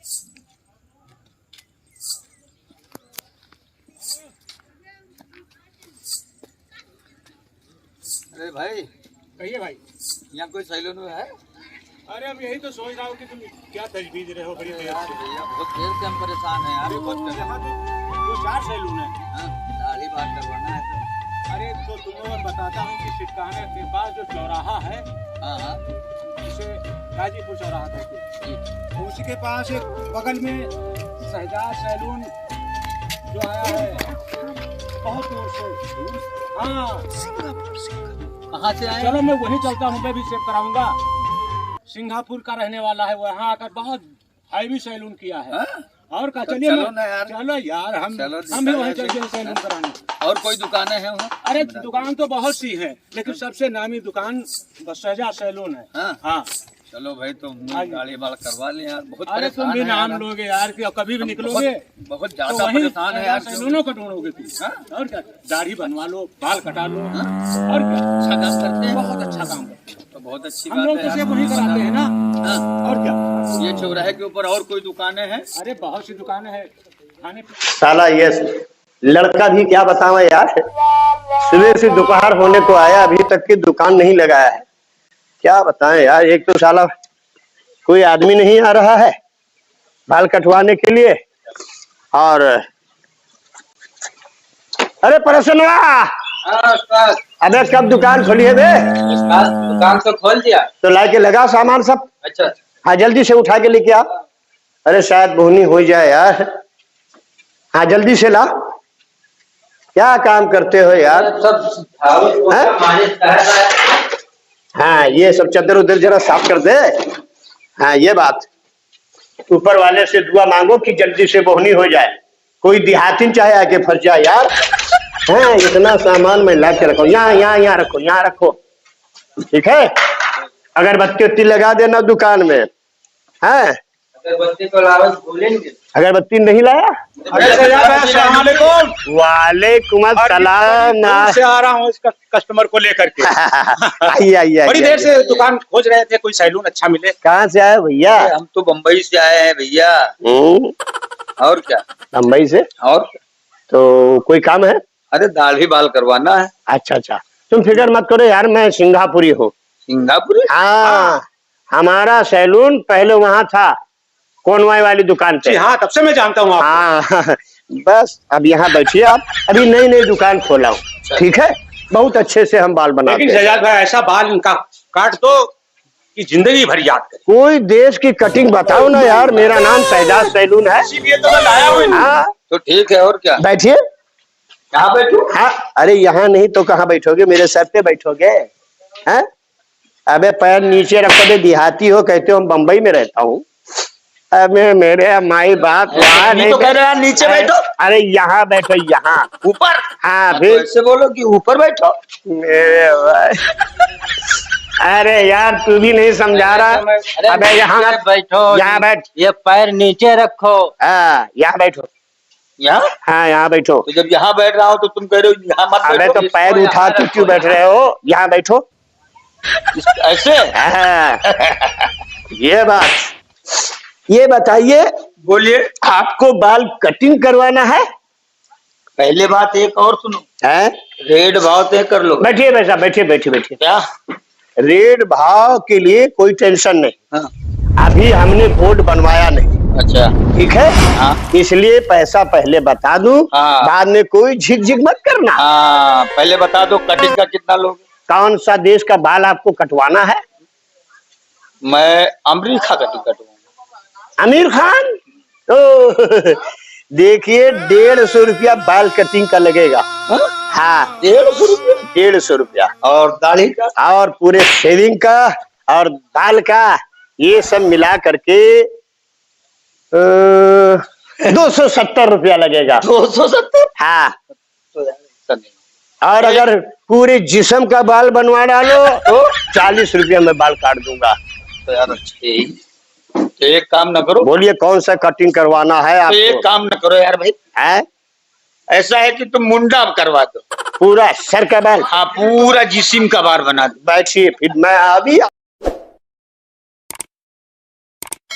अरे भाई, कहिए भाई। यहाँ कोई सैलून है? अरे अब यही तो सोच रहा हूँ कि तुम क्या तजवीज रहे हो बड़ी देर यार से। भैया बहुत देर से हम परेशान हैं यार। बहुत यहाँ तो 2-4 सैलून है। दाढ़ी बात करवाना है तो। अरे तो तुम लोगों को बताता हूँ कि सिटकाने के पास जो चौराहा है, हाँ उसे गाजीपुर चौराहा कहते हैं, उसी के पास एक बगल में शहजाद सैलून जो आया है बहुत दूर से। हाँ कहाँ से आए? चलो मैं वहीं चलता हूँ, मैं भी सेव कराऊंगा। सिंगापुर का रहने वाला है वो, यहाँ आकर बहुत हैवी सैलून किया है। हाँ? और का तो चलिए चलो ना यार। चलो यार, हम भी वहीं चलते सैलून कराने। और कोई दुकानें हैं वहाँ? अरे दुकान तो बहुत सी है, लेकिन सबसे नामी दुकान बस शहजाद सैलून है। हाँ? हाँ चलो भाई, तो गाड़ी बाल करवा लें यार। बहुत अरे तुम भी नाम लोगे यार कि कभी भी निकलोगे बहुत तो ज्यादा वहीं परेशान है यार। सैलूनों का ढूंढोगे तुम। हाँ? और क्या, दाढ़ी बनवा लो, बाल कटा लो। हाँ? और क्या, अच्छा काम करते हैं। बहुत अच्छा काम करते हैं। तो बहुत अच्छी हम बात लोग है तो यार। सिर्फ वहीं कराते हैं ना। हाँ? और क्या, ये चौराहे के ऊपर और कोई दुकानें हैं? अरे बहुत सी दुकानें हैं खाने पीने। साला ये लड़का भी क्या बतावा यार, सुबह से दोपहर होने को आया, अभी तक की दुकान नहीं लगाया है। क्या बताएं यार, एक तो साला कोई आदमी नहीं आ रहा है बाल कटवाने के लिए। और अरे प्रसन्नवा, अबे कब दुकान खोली है बे? दुकान तो खोल दिया। तो लाके लगा सामान सब। अच्छा। हाँ जल्दी से उठा के लेके आ। अरे शायद बोहनी हो जाए यार। हाँ जल्दी से ला। क्या काम करते हो यार? सब हाँ ये सब चद्दर उधर जरा साफ कर दे। हाँ ये बात, ऊपर वाले से दुआ मांगो कि जल्दी से बोहनी हो जाए। कोई देहाती चाहे आके फंस जाए यार। हाँ इतना सामान मैं ला के रखो, यहाँ यहाँ यहाँ रखो, यहाँ रखो, ठीक है। अगरबत्ती उत्ती लगा देना दुकान में। हाँ अगरबत्ती को लावत भूलेंगे। अगरबत्ती नहीं लाया? वालेकुम अस्सलाम। से आ रहा हूँ इसका कस्टमर को लेकर के। आइए आइए बड़ी देर से दुकान खोज रहे थे, कोई सैलून अच्छा मिले। कहाँ से आए भैया? हम तो बम्बई से आए हैं भैया। और क्या? मुंबई से? और तो कोई काम है? अरे दाढ़ी बाल करवाना है। अच्छा अच्छा, तुम फिक्र मत करो यार, मैं सिंगापुरी हूँ। सिंगापुरी? हाँ हमारा सैलून पहले वहाँ था, कोनवाई वाली दुकान पे। हाँ तब से मैं जानता हूँ आपको। हाँ बस अब यहाँ बैठिए आप, अभी नई नई दुकान खोला हूँ, ठीक है। बहुत अच्छे से हम बाल बनाते लेकिन हैं। शहजाद भाई ऐसा बाल इनका काट दो कि जिंदगी भर याद करे। कोई देश की कटिंग बताओ ना यार, मेरा नाम शहजाद सैलून है। इसीलिए तो मैं लाया हूँ। हाँ तो ठीक है, और क्या? बैठिए। कहाँ बैठूं? हाँ अरे यहाँ नहीं तो कहाँ बैठोगे? मेरे सर पे बैठोगे? हैं? अबे पैर नीचे रखो बे, देहाती हो, कहते हो हम बम्बई में रहता हूँ। अबे मेरे माई बाप वहाँ नहीं तो कह रहे हैं नीचे बैठो। अरे यहाँ बैठो, यहाँ ऊपर? हाँ तो फिर ऐसे बोलो कि ऊपर बैठो। मेरे भाई, अरे यार तू भी नहीं समझा रहा। अबे यहाँ बैठो, यहाँ बैठ, ये पैर नीचे रखो। हाँ यहाँ बैठो। यहाँ? हाँ यहाँ बैठो। तो जब यहाँ बैठ रहा हो तो तुम कह रहे हो यहाँ मत अबे बैठो। तो पैर उठा के क्यों बैठ रहे हो? यहाँ बैठो। ऐसे? हाँ ये बात। ये बताइए, बोलिए। आपको बाल कटिंग करवाना है? पहले बात एक और सुनो, हैं? रेड भाव तय कर लो। बैठिए वैसा, बैठिए बैठिए बैठिए। क्या? रेड भाव के लिए कोई टेंशन नहीं। हाँ। अभी हमने बोर्ड बनवाया नहीं। अच्छा ठीक है। हाँ। इसलिए पैसा पहले बता दूं, हाँ। बाद में कोई झिक झिक मत करना। हाँ पहले बता दो कटिंग का कितना लोगे? कौन सा देश का बाल आपको कटवाना है? मैं अमरीका कटिंग कटवाऊंगा। आमिर खान? तो देखिए 150 रुपया बाल कटिंग का लगेगा। हाँ 150 रुपया? 150 रुपया। और दाढ़ी का? और पूरे शेविंग का और बाल का, ये सब मिला करके 270 रुपया लगेगा। 270? हाँ। तो यार ऐसा नहीं। और अगर पूरे जिस्म का बाल बनवा डालो तो 40 रुपया में बाल काट दूंगा। तो यार अच्छा तो एक काम न करो। बोलिए कौन सा कटिंग करवाना है तो आपको? एक काम न करो यार भाई, है? ऐसा है कि तुम मुंडा करवा दो। पूरा सर का बाल? हाँ पूरा जिस्म का बाल बना दो। बैठिए फिर मैं अभी